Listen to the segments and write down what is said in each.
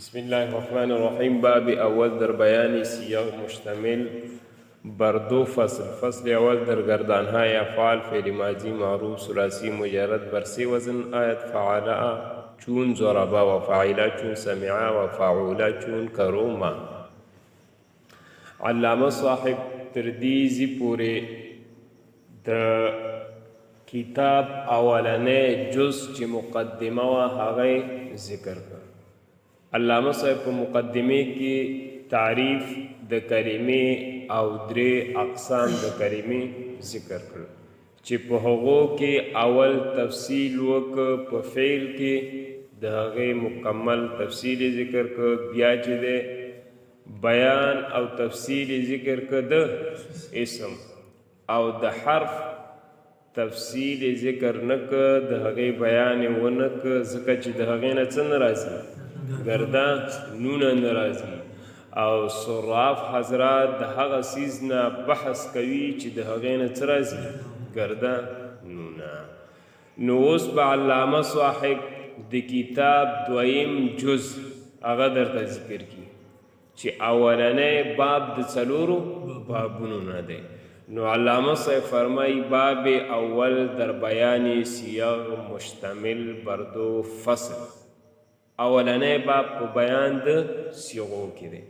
بسم الله الرحمن الرحیم. باب اول در بیان سیاق مشتمل بر دو فصل اول در گردانهای افعال فعل ماضی معروف ثلاثی مجرد بر سی وزن آیت فعلا چون ضربا و فعلا چون سمعا و فعولا چون کروما. علامه صاحب تردیزی پوری د کتاب اولنې جز چې مقدمه و هغه ذکر کړ. علامه صاحب په مقدمه کې تعریف د کلمې او درې اقسام د کلمې ذکر کړل چې په هغو کې اول تفصیل وکړ، په فعل کې د هغې مکمل تفصیل ذکر کړ، بیا چې د بیان او تفصیل ذکر کړ د اسم او د حرف تفصیل ذکر نه کړ، د هغې بیان یې ونه کړ ځکه چې د هغې نه څه نه راځي، گردانونه نه راځي. او صراف حضرات د هغه څیز نه بحث کوي چې د هغې نه څه راځي، گردانونه. نو اوس به علامه صاحب د کتاب دویم جز هغه درته ذکر کړي چې اولنی باب د څلورو بابونو نه دی. نو علامه صاحب فرمای باب اول در بیان سیاق مشتمل بر دو فصل. اولنی باب په بیان د صیغو کې دی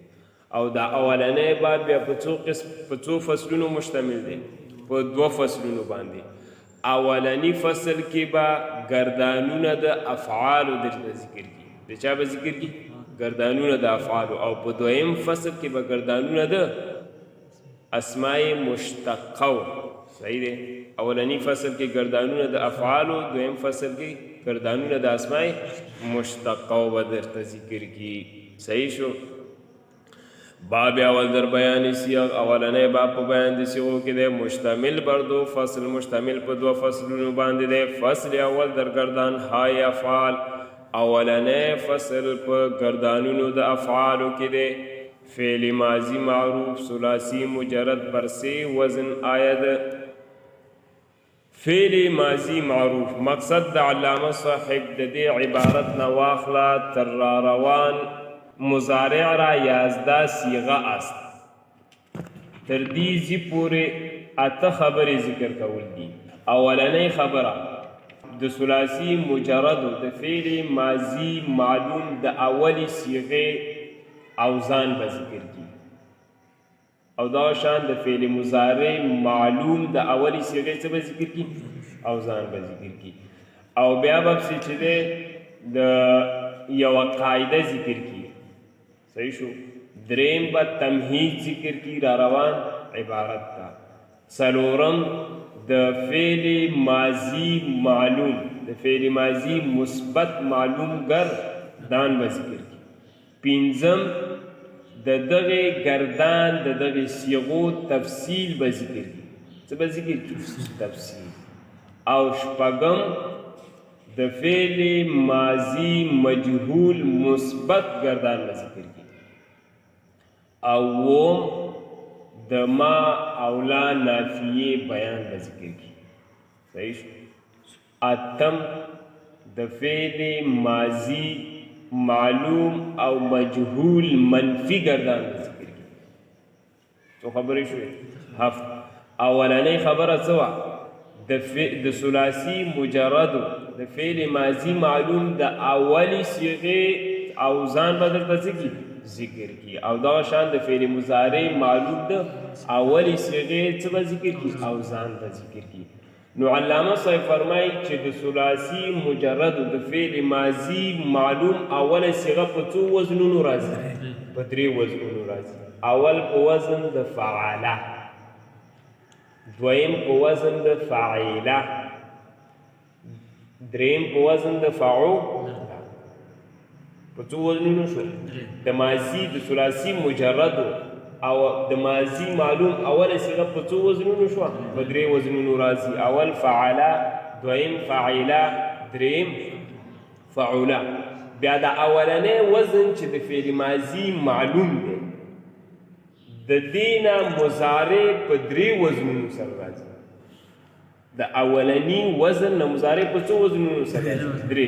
او دا اولنی باب بیا په څو فصلونو مشتمل دی، په دو فصلونو باندې. اولنی فصل کې به گردانونه د افعالو درته ذکر کی، د چا به ذکر کی؟ گردانونه د افعالو. او په دویم فصل کې به گردانونه د اسماء مشتقو. صحیح دی. اولنی فصل کې گردانونه د افعالو، دویم فصل کې گردانونه د اسماء مشتقو به درته ذکر کی. صحیح شو. باب اول در بیان سیاق، اولنی باب په بیان د صیغو کې دی، مشتمل بر دو فصل، مشتمل په دو فصلونو باندې دی. فصل اول در گردان های افعال، اولنی فصل په گردانونو د افعالو کې دی. فعل ماضی معروف ثلاثی مجرد بر سی وزن آید. فعل ماضی معروف مقصد د علامه صاحب د دې عبارت نه واخلا تر را روان مضارع را یازده صیغه است. تر دې زی پورې اته خبرې ذکر کول دي. اولنۍ خبره د ثلاثی مجرد د فعل ماضی معلوم د اولی صیغه اوزان به ذکر کی، او دا شان د فعل مضارع معلوم د اولی صیغه څه به ذکر کی، اوزان به ذکر کی. او بیا به چې د یو قاعده ذکر کی. صحیح شو. دریم به تمهید ذکر کی را روان عبارت تا. څلورم د فعل ماضی معلوم، د فعل ماضی مثبت معلوم گردان به ذکر کی. پنځم د دغه گردان د دغه صیغو تفصیل به ذکر کی. څه به ذکر کی؟ تفصیل. او شپږم د فعل ماضی مجهول مثبت گردان به ذکر کی. او اوم د ما اولا نافیه بیان به ذکر کی. صحیح شو. اتم د فعل ماضی معلوم او مجهول منفی گردان ذکر کی. تو خبرې شوې. هفت اولنۍ خبره څه وه؟ د ثلاثي مجردو د فعل ماضي معلوم د اولی صیغې اوزان به درته څه کی؟ ذکر کی. او دغه شان د فعل مضارع معلوم د اولی صیغې څه به ذکر کی؟ اوزان به ذکر کی. نو علامه صاحب فرمایي چې د ثلاثي مجرد د فعل ماضی معلوم اوله صیغه په څو وزنونو راځي؟ په درې وزنونو راځي. اول په وزن د فعاله، دویم په وزن د فاعله، دریم په وزن د فعوله. په څو وزنونو شو؟ د ماضی د ثلاثي مجرد او د ماضی معلوم اوله صيغه په څو وزنونو شو؟ په درې وزنونو راځي. اول فعلا، دویم فاعله، دریم فعوله. بیا د اولنی وزن چې د فعل ماضی معلوم دی د دینه مضارع په درې وزنونو سره راځي. د اولنی وزن نه مضارع په څو وزنونو سره راځي؟ درې.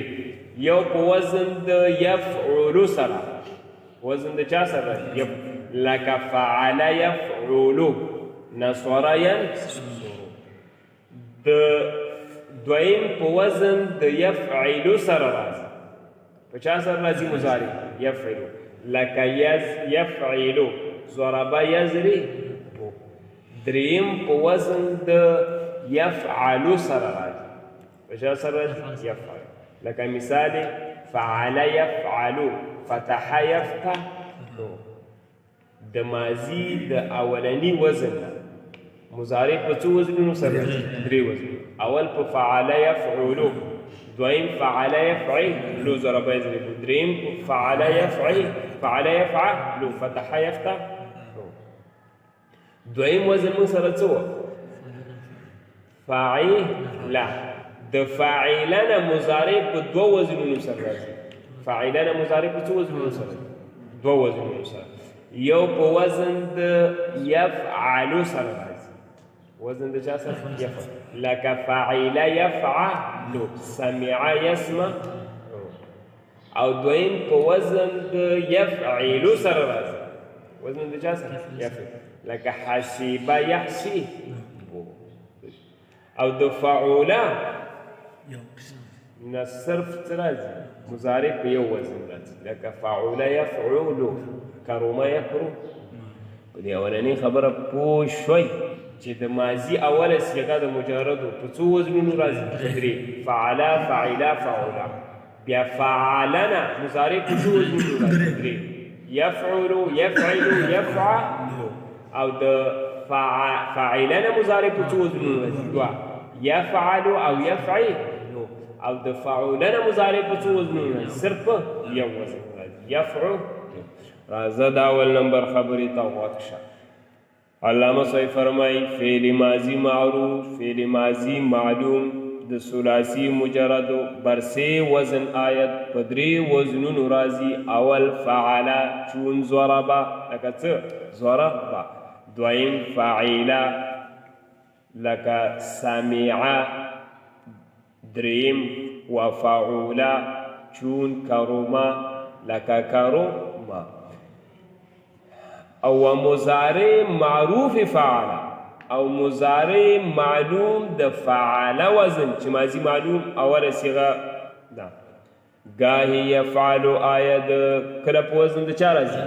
یو په وزن د یفعل سره، وزن د چا سره راځي لکه فعل یفعلو نصر ینصرو د دویم په وزن د یفعلو سره راځي په چا سره راځي مضارع یفعلو لکه یفعلو ضرب یضرب دریم په وزن د یفعلو سره راځي په چا سره راځي یفعل لکه مثال فعل یفعلو فتح یفتحو د ماضي د اولني وزن مضارع په څو وزنونو سره راځي درې وزن اول په فعل یفعلو دویم فعل یفعلو ضرب یضرب دریم فعل یفعلو فتح یفتحو دویم وزن موږ سره څه و فاعله د فاعلانه مضارع په دوه وزنونو سره راځي فاعلانه مضارع په څو وزنونو سره دوه وزنونو سره یو په وزن د یفعلو سره راځي وزن د چا سره یفعل لکه فاعل یفعلو سمع یسمع او دویم په وزن د یفعلو سره راځي وزن د چا سره یفعل لکه حسب یحسب او د فعوله نه صرف څه راځي مضارع په یو وزن راځي لکه فعوله یفعلو کرمه یکرم په دې اولنۍ خبره پوه شوئ چې د ماضي اوله صیغه د مجردو په څو وزنونو راځي درې فعله فعله فعوله بیا فعلنه مضارع په څو وزنونو راځي درې یفعلو یفعلو یفعلو او د فاعلنه مضارع په څو وزنونو راځي دوه یفعلو او یفعلو او د فعولنه مضارع په څو وزنونو راځي صرف په یو وزن راځي یفعلو راځه د اول نمبر خبرې ته غوږ شه علامه صاحب فرمایي فعل ماضي معروف فعل ماضي معلوم د ثلاثي مجردو برسه وزن آیت په درې وزنونو راځي اول فعله چون ضربه لکه څه ضربه دویم فاعله لکه سمعه دریم وفعوله چون کرمه لکه کرمه او مضارع معروف فعله او مضارع معلوم د فعل وزن چې ماضي معلوم اوله صيغه ده گاهی یفعل آید کله په وزن د چا راځي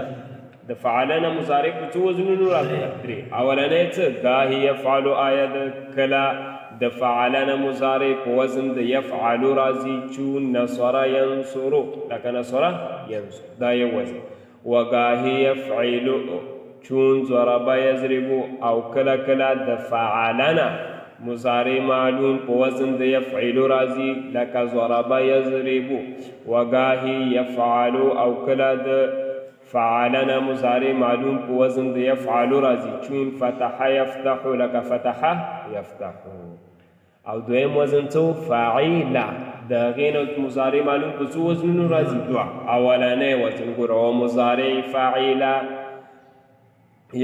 د فعلنه مضارع په څو وزنونو راځي درې اولنۍ څه گاهی یفعل آید کله د فعلنه مضارع په وزن د یفعل راځي چون نصر ینصر لکه نصر ینصر دا یو وزن وگاهی یفعل چون ضرب یضرب او کله کله د فعلنه مضارع معلوم په وزن د یفعل راځي لکه ضرب یضرب وگاهی یفعل او کله د فعلنه مضارع معلوم په وزن د یفعل راځي چون فتح یفتح لکه فتح یفتح او دویم وزن څو فاعله د غینو مضارع معلوم په څو وزنونو راځي دوه اولنۍ وزن ګوره او مضارع فاعله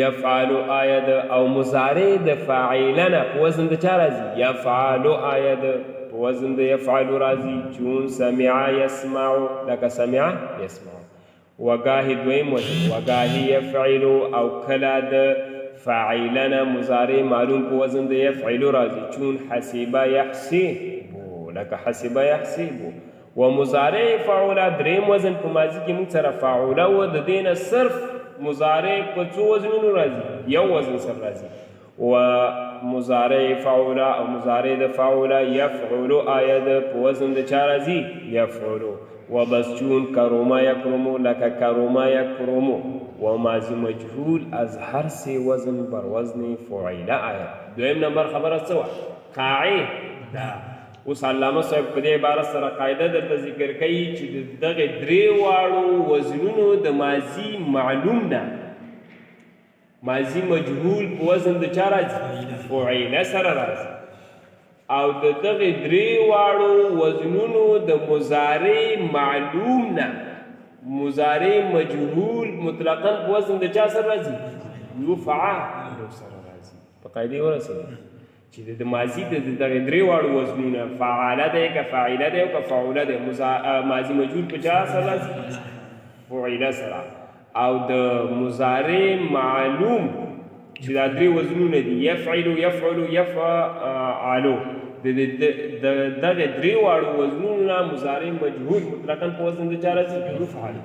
یفعل آید او مضارع د فاعلنه په وزن د چا راځي یفعل آید په وزن د یفعل راځي چون سمع یسمع لکه سمع یسمع وگاهی دویم وزن وگاهی یفعل او کله د فاعلنه مضارع معلوم په وزن د یفعل راځي چون حسب یحسب لکه حسب یحسب و مضارع فعوله دریم وزن په ماضي کې موږ سره فعوله و د دینه صرف مضارع په څو وزنونو راځي یو وزن سره راځي و مضارع فعوله او مضارع د فعوله یفعل آید په وزن د چا راځي یفعل و بس چون کرما یکرمو لکه کرما یکرمو و ماضی مجهول از هر سه وزن بر وزن فعیله آید دویم نمبر خبره څه وه قاعده اوس علامه صاحب په دې عبارت سره قاعده درته ذکر کوي چې دغه درې واړو وزنونو د ماضي معلوم نه ماضي مجهول په وزن د چا راځي فعیله سره راځي او د دغه درې واړو وزنونو د مضارع معلوم نه مضارع مجهول مطلقاً په وزن د چا سره راځي یفعل سره راځي په قاعده ورسېږي چې د ماضي د دغه درې واړو وزنونه فعاله دی که فاعله دی او که فعوله دی ماضي مجهول په چا سره راځي فعیله سره او د مضارع معلوم چې دا درې وزنونه دي یفعلو یفعلو یفعلو د دغه درې واړو وزنونو نه مضارع مجهول مطلقاً په وزن د چا راځي یفعل.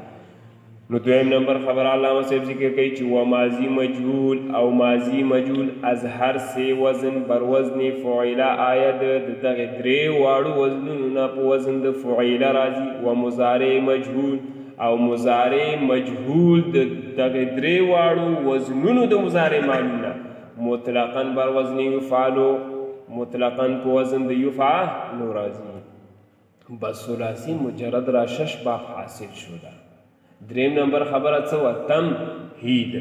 نو دویم نمبر خبر علامه صاحب ذکر کوي چې و ماضی مجهول او ماضی مجهول از هر سه وزن بر وزن فعیله آید د دغه درې واړو وزنونو نه په وزن د فعیله راځي. و مضارع مجهول او مضارع مجهول د دغه درې واړو وزنونو د مضارع معلوم نه مطلقاً بر وزن یفعلو مطلقاً په وزن د یفعلو راځي. بس ثلاثي مجرد را 6 باب حاصل شده. دریم نمبر خبره څه وه تمهید.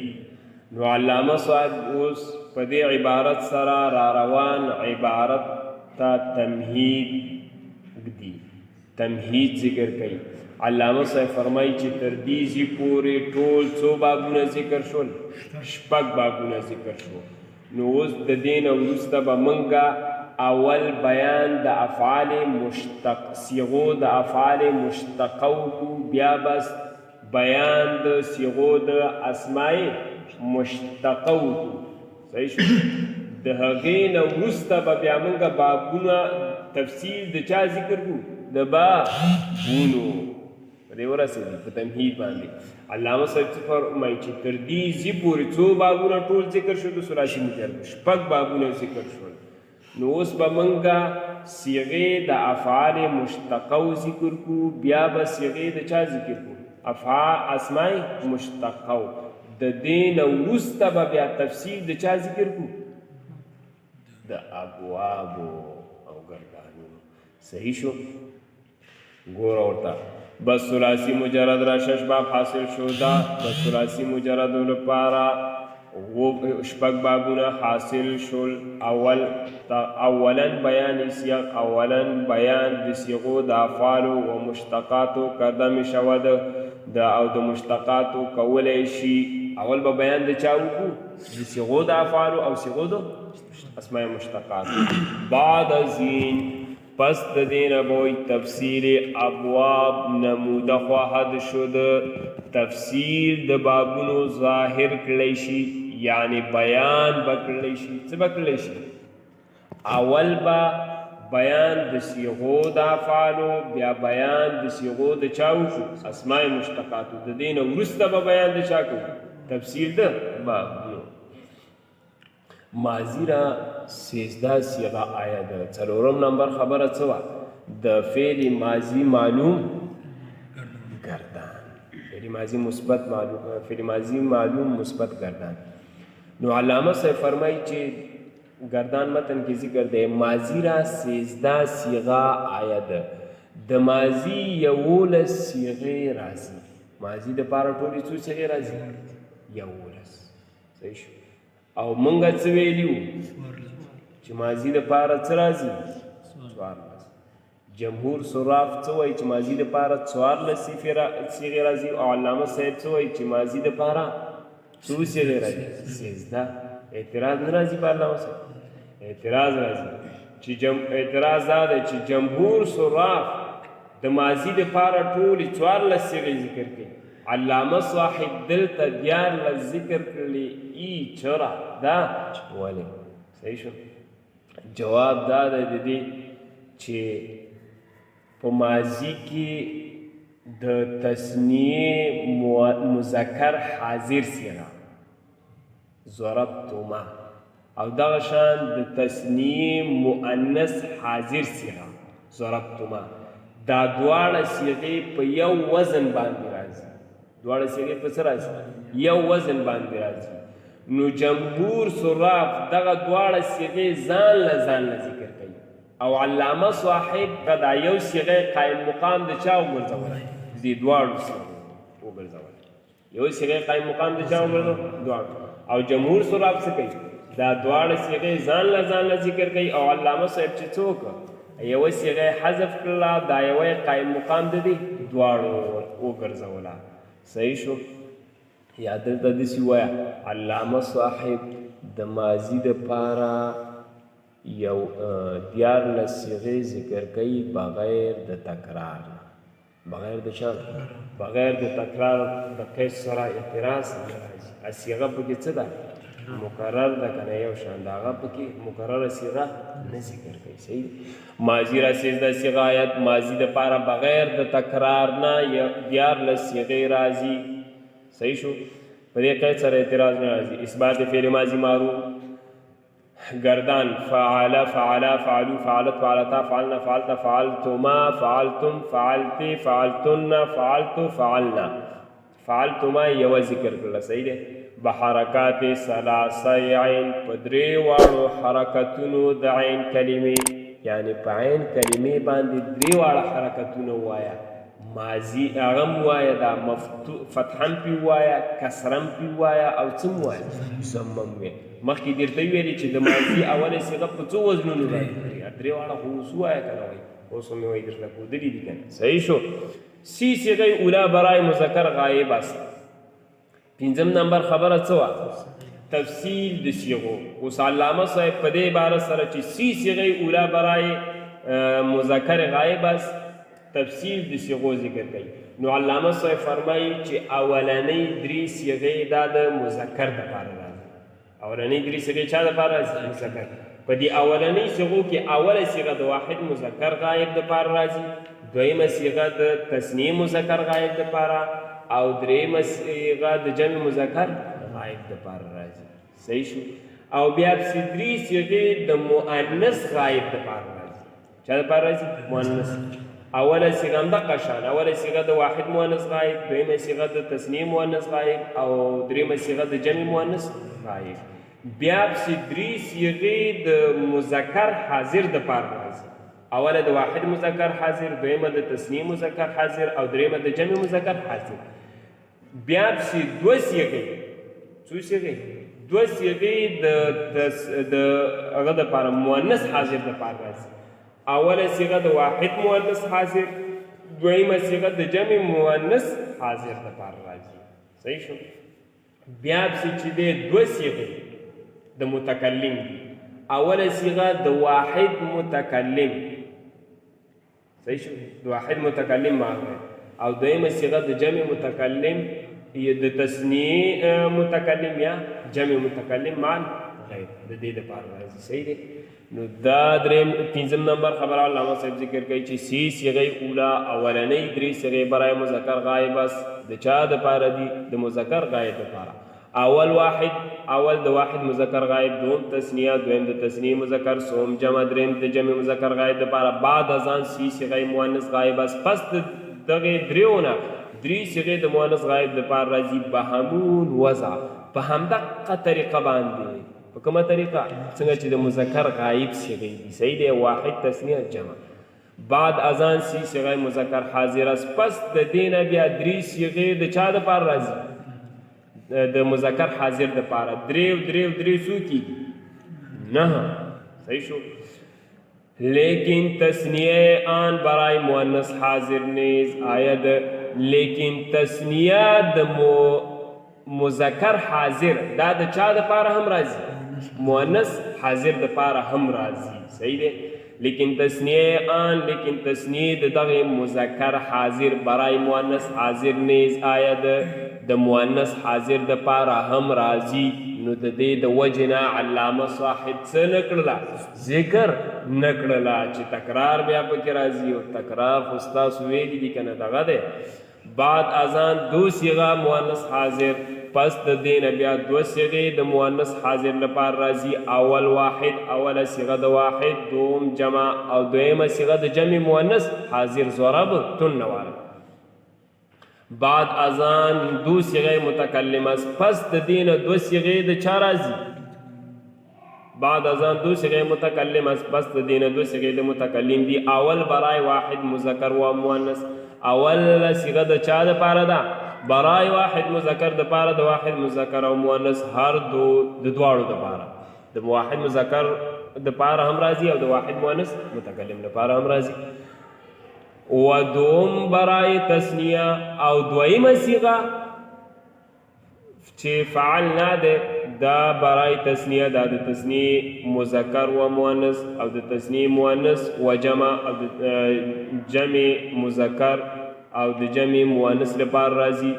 نو علامه صاحب اوس په دې عبارت سره را روان عبارت ته تمهید ږدي تمهید ذکر کوي. علامه صاحب فرمایي چې تر دې ځي پورې ټول څو بابونه ذکر شول 6 بابونه ذکر شو. نو اوس د دې نه وروسته به موږ اول بیان د افعال مشتق صیغو د افعال مشتقو بیا بس بیان د صیغو د اسماء مشتقو صحیح شو. د هغې نه وروسته به بیا موږ بابونه تفصیل د چا ذکر کړو د بابونو په دې ورسېدي په تمهید باندې. علامه صاحب څه فرمایي چې تر دې ځي پورې څو بابونه ټول ذکر شو د ثلاثي مجرد 6 بابونه ذکر شول. نو اوس به موږ صیغې د افعال مشتقو ذکر کړو بیا به صیغې د چا ذکر کړو افعال اسماء مشتقو. د دې نه وروسته به بیا تفصیل د چا ذکر کړو د ابوابو او ګردانونو صحیح شو. ګوره ورته بس ثلاثي مجرد را 6 باب حاصل شو. دا بس ثلاثي مجرد لپاره 6 بابونه حاصل شول. اولا بیان صیغ اولا بیان د صیغو د افعالو و مشتقاتو کرده می شود او د مشتقاتو کولی شي. اول به بیان د چا وکړو د صیغو د افعالو او صیغو د اسماء مشتقاتو. بعد ازین پس د دې نه به تفصیل ابواب نموده خواهد شد تفصیل د بابونو ظاهر کړی شي یعنی بیان به کړی شي. څه به کړی شي؟ اول به بیان د صیغو د افعالو بیا بیان د صیغو د چا وکړو اسماء مشتقاتو. د دې نه وروسته به بیان د چا کوو تفصیل د بابونو. ماضی را 13 صیغه آیا ده. څلورم نمبر خبره څه وه د فعل ماضی معلوم گردان فعل ماضی مثبت معلوم فعل ماضی معلوم مثبت گردان. نو علامه صاحب فرمایي چې گردان متن کې ذکر دی ماضی را 13 صیغه آیا ده. د ماضی 11 صیغې راځي. ماضی د پاره ټولې څو صیغې راځي 11 صحیح شو. او مونږ څه ویلیو چې ماضی د پاره څه راځي 14. جمهور صراف څه وایي چې ماضی د پاره 14 صیغې راځي او علامه صاحب څه وایي چې ماضی د پاره څو صیغې راځي 13. اعتراض نه راځي په علامه صاحب اعتراض راځي چې اعتراض دا دی چې جمهور صراف د ماضی د پاره ټولې 14 صیغې ذکر کوي. علامه صاحب دلته 14 ذکر کړلې ای چرا دا ولې صحیح شو. جواب دا دی د دې چې په ماضی کې د تثنیه مذکر حاضر صیغه ضربتما او دغه شان د تثنیه مؤنث حاضر صیغه ضربتما دا دواړه صیغې په یو وزن باندې راځي. دواړه صیغې په څه راځي یو وزن باندې راځي. نو جمهور صراف دغه دواړه صیغې ځان له ذکر کوي او علامه صاحب دا یو صیغه قائم مقام د چا وګرځولی دې دواړو صیغو وګرځولی یو صیغه قائم مقام د چا وګرځولی دواړو. او جمهور صراف څه کوي دا دواړه صیغې ځان له ذکر کوي او علامه صاحب چې څه وکړه یوه صیغه حذف کړله دا یوه قائم مقام د دې دواړو وګرځوله صحیح شو. یا دلته داسې وایه علامه صاحب د ماضي دپاره یو 14 صیغې ذکر کوي بغیر د تکرار نه بغیر د چا بغیر د تکرار د قید سره اعتراض نه راځي. صیغه پکې څه ده؟ مکرر ده که نه یو شان د هغه پکې مکرره صیغه نه ذکر کوي. صحیح ماضي راسېږده صیغه آیت ماضي دپاره بغیر د تکرار نه 14 صیغې راځي. صحیح شو؟ په دې قید سره اعتراض نه راځي. اثبات فعل ماضي معروف گردان فعل فعلا فعلو فعلت فعلتا فعلنا فعلتا فعلتما فعلتم فعلتی فعلتن فعلتو فعلنا فعلتما یو ذکر کړل. صحیح دی. بحرکات ثلاثه عین په درې واړو حرکتونو د عین کلمې یعنی په عین کلمې باندې درې واړه حرکتونه ووایه. ماضي هغه م ووایه دا فتحم پې ووایه کسرم پې ووایه او څه م ووایه ضمم وایه. مخکې درته ویلې چې د ماضي اوله صیغه په څو وزنونو راځي؟ درې واړه خو اوس ووایه که نه وایي؟ اوس مې وایي درته ښودلي دي که نه. صحیح شو. سی صیغه اوله برای مذکر غایب است. 5 نمبر خبره څه وه؟ تفصیل د صیغو. اوس علامه صاحب په دې عبارت سره چې سی صیغه اوله برای مذکر غایب است تفصیل د صیغو ذکر کوي. نو علامه صاحب فرمایي چې اولنۍ درې صیغې دا د مذکر دپاره راځي. اولنۍ درې صیغې چا دپاره راځي؟ مذکر. په دې اولنۍ صیغو کې اوله صیغه د واحد مذکر غایب دپاره راځي، دویمه صیغه د تثنیې مذکر غایب دپاره او دریمه صیغه د جمع مذکر غایب دپاره راځي. صحیح شو. او بیا پسې درې صیغې د مؤنث غایب دپاره راځي. چا دپاره راځي؟ مؤنث. اوله صیغه همدغه شان، اوله صیغه د واحد مؤنث غایب، دویمه صیغه د تثنیې مؤنث غایب او دریمه صیغه د جمع مؤنث غایب. بیا پسې درې صیغې د مذکر حاضر دپاره راځي. اوله د واحد مذکر حاضر، دویمه د تثنیې مذکر حاضر او دریمه د جمع مذکر حاضر. بیا پسې دوه صیغې، څو صیغې؟ دوه صیغې د هغه دپاره مؤنث حاضر دپاره راځي. اوله صیغه د واحد مؤنث حاضر، دویمه صیغه د جمع مؤنث حاضر دپاره راځي. صحیح شو. بیا پسې چې دی دوه صیغې د متکلم دي. اوله صیغه د واحد متکلم، صحیح شو، د واحد متکلم معنا، او دویمه صیغه د جمع متکلم یا د تثنیې متکلم یا جمع متکلم معن غیر د دې دپاره راځي. صحیح دی. نو دا دریم 5 نمبر خبره علامه صاحب ذکر کوي چې سی صیغه اوله اولنۍ درې صیغې برای مذکر غایب است. د چا دپاره دي؟ د مذکر غایب دپاره. اول واحد، اول د واحد مذکر غایب، دوم تثنیه، دویم د تثنیه مذکر، سوم جمع، دریم د جمع مذکر غایب دپاره. بعد از آن سی صیغه مؤنث غایب است. پس د دغې دریونه درې صیغې د مؤنث غایب دپاره راځي به همون وضع، په همدغه طریقه باندې. په کومه طریقه؟ څنګه چې د مذکر غایب صیغې دي. صحیح دی. واحد تثنیه جمع. بعد از آن سی صیغه مذکر حاضر است. پس د دې نه بیا درې صیغې د چا دپاره راځي؟ د مذکر حاضر دپاره. درې څو کېږي؟ 9. صحیح شو. لیکن تثنیه آن برای مؤنث حاضر نیز آید. لیکن تثنیه د مذکر حاضر دا د چا دپاره هم راځي؟ مؤنث حاضر دپاره هم راځي. صحیح دی. لیکن تثنیه آن، لیکن تثنیه د دغې مذکر حاضر برای مؤنث حاضر نیز آید د مؤنث حاضر دپاره هم راځي. نو د دې د وجې نه علامه صاحب څه نه کړله؟ ذکر نه کړله چې تکرار بیا پکې راځي. او تکرار خو ستاسو ویلي دي که نه دغه دی. بعد از آن دو صیغه مؤنث حاضر. پس د دې نه بیا دوه صیغې د مؤنث حاضر لپاره راځي. اول واحد، اوله صیغه د واحد، دوم جمع او دویمه صیغه د جمع مؤنث حاضر. ضربتن والا. بعد از آن دو صیغه متکلم است. پس د دې نه دوه صیغې د چا راځي؟ بعد از آن دو صیغه متکلم است. پس د دې نه دوه صیغې د متکلم دي. اول برای واحد مذکر و مؤنث. اول صیغه د چا دپاره ده؟ برای واحد مذکر دپاره، د واحد مذکر او مؤنث هر دو د دواړو دپاره. د واحد مذکر دپاره هم راځي او د واحد مؤنث متکلم دپاره هم راځي. و دوم برای تثنیه او دویمه صیغه چې فعلنا ده دا برای تثنیه، دا د تثنیه مذکر و مؤنث او د تثنیه مؤنث و جمع او د جمع مذکر او د جمع مؤنث لپاره راځي.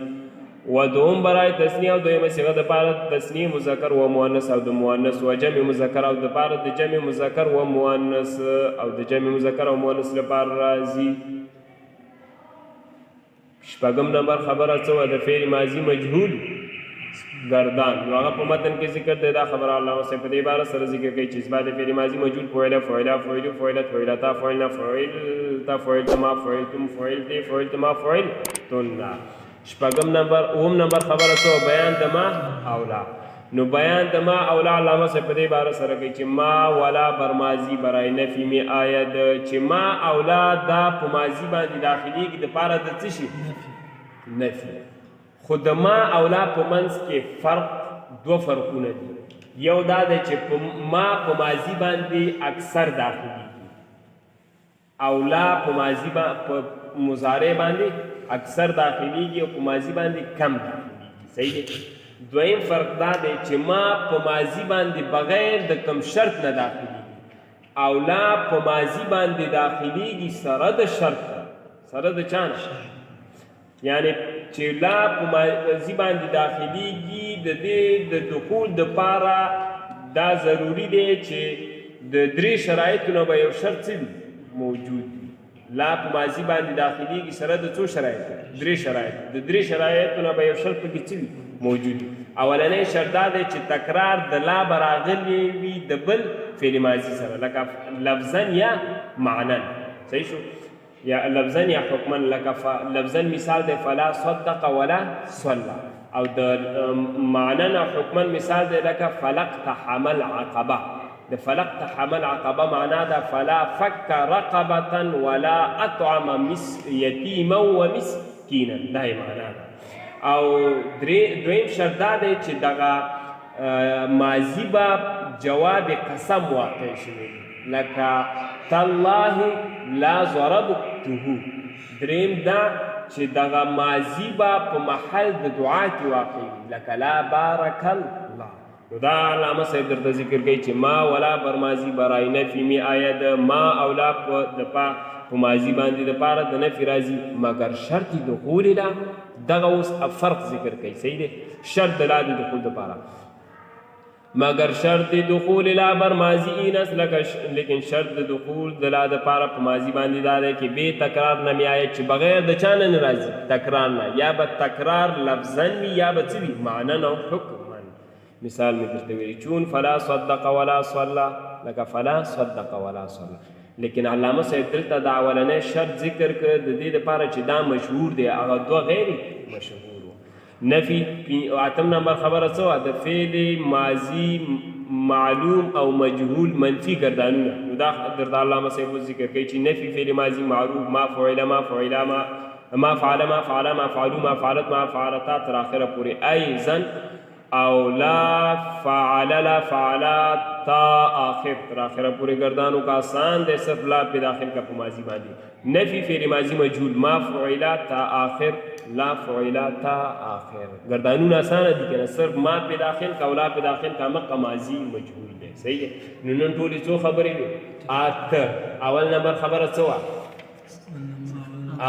و دوم برای تثنیه او دویمه صيغه د پاره تثنیه مذکر و مؤنث او د مؤنث و جمع مذکر او د پاره د جمع مذکر و مؤنث او د جمع مذکر او مؤنث لپاره راځي. شپږم نمبر خبره څه د فعل ماضی مجهول گردان نو هغه په متن کې ذکر دی. دا خبره علامه صاحب په دې عبارت سره ذکر کوي چې اثبات فعل ماضی مجهول فعل فعلا فعل فعلت فعلتا فعلنا فعلتا فعلتما فعلتم فعلت فعلتما فعلتن. شپږم نمبر اوم نمبر خبره څه بیان د ما اولا نو بیان د ما اولا علامه صاحب په دې عبارت سره کوي چې ما ولا بر ماضی برای نفی می آید چې ما اولا دا په ماضی باندې داخليږي د پاره د څه شي نفی. خود ما اولا په منځ کې فرق دو فرقونه دي. یو دا دی چې ما په ماضی باندې اکثر داخليږي اولا په ماضی په مضارع باندې اکثر داخليږي او په ماضی باندې کم داخليږي. صحیح دی. دویم فرق دا دی چې ما په ماضی باندې بغیر د کم شرط نه داخليږي اولا په ماضی باندې داخليږي سره د شرط سره د چانه یعنی چې لا په ماضی باندې داخليږي د دې د دخول د پاره دا ضروری دی چې د درې شرایطونو به یو شرط موجود وي. لا په ماضی باندې داخليږي سره د څو شرایط درې شرایط د درې شرایطونو به یو شرط پکې څه موجود وي. اولنی شرط دا دی چې تکرار د لا براغلی وي د بل فعل ماضی سره لکه لفظا یا معنا. صحیح شو یا لفظا یا حکما لکه لفظا مثال دی فلا صدق ولا صلى او د معنا حکما مثال دی لکه فلقتحم العقبه. د فلقتحم العقبه معنا دا فلا فك رقبه ولا اطعم یتیما ومسکینا دا معنا ده. او دویم شرط دا دی چې دغه ماضی به جواب قسم واقع شوی لکه تالله لا ضربته. دریم دا چې دغه ماضی به په محل د دعا کې واقع وي لکه لا بارک الله. نو دا علامه صاحب درته ذکر کوي چې ما ولا بر ماضی برای نفی می آید ما اولا په ماضی باندې د پاره د نفی راځي مگر شرط دخول لا دغه اوس فرق ذکر کوي. صحیح دی. شرط د لا د دخول د پاره مگر شرط دخول لا بر ماضی اینس لیکن شرط د دخول د لا د پاره په ماضی باندې دا دی چې به تکرار نه می آید چې بغیر د چا نه راځي تکرار نه یا به تکرار لفظا یا به څه معنا او حکم. مثال میں درته ویلی چون فلا صدق ولا صلى لکه فلا صدق ولا صلى. لیکن علامه صاحب دلته دا اولنی شرط ذکر کړ د دې لپاره چې دا مشهور دی هغه دوه غیر مشهور نفی. اتم نمبر خبره څه د فعل ماضی معلوم او مجهول منفی گردانونه. نو دا درته علامه صاحب ذکر کوي چې نفی فعل ماضی معروف ما فعل ما فعل ما فعل ما فعل ما فعلوا ما فعلت ما فعلتا تر اخره پورې ایزن او لا فعل لا فعلات تا آخر تر آخره پورے گردانوں کا آسان دے صرف لا پہ داخل کا ماضی باندھی. نفی فعل ماضی مجهول ما فعلا تا آخر لا فعلا تا آخر گردانوں آسان دي کنه صرف ما پہ داخل کا ولا پہ داخل کا مقا ماضی مجهول ہے. صحیح ہے. نن ټولې څو خبرې دي اته. اول نمبر خبره څه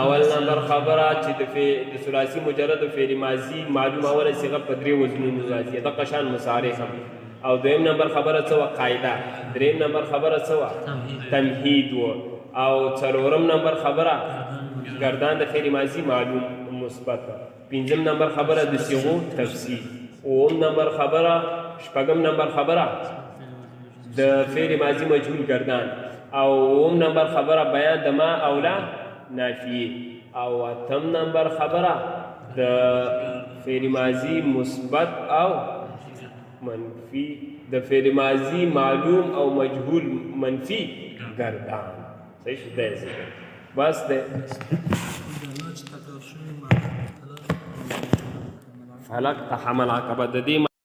اول نمبر خبره چې د ثلاثي مجرد فعل ماضی معلوم اوله صيغه په درې وزنونو راځي د قشان مصارع هم. او دویم نمبر خبره څه قاعده. دریم نمبر خبره څه تمهید او څلورم نمبر خبره گردان د فعل ماضی معلوم مثبت. پنځم نمبر خبره د صيغو تفصیل. اوم نمبر خبره شپږم نمبر خبره د فعل ماضی مجهول گردان. او اوم نمبر خبره بیان د ما اولا نافیه. او اتم نمبر خبره د فعل ماضی مثبت او منفی د فعل ماضی معلوم او مجهول منفی گردان. صحیح شو ده ذکر بس ده. فلک تحمل عقبه د دې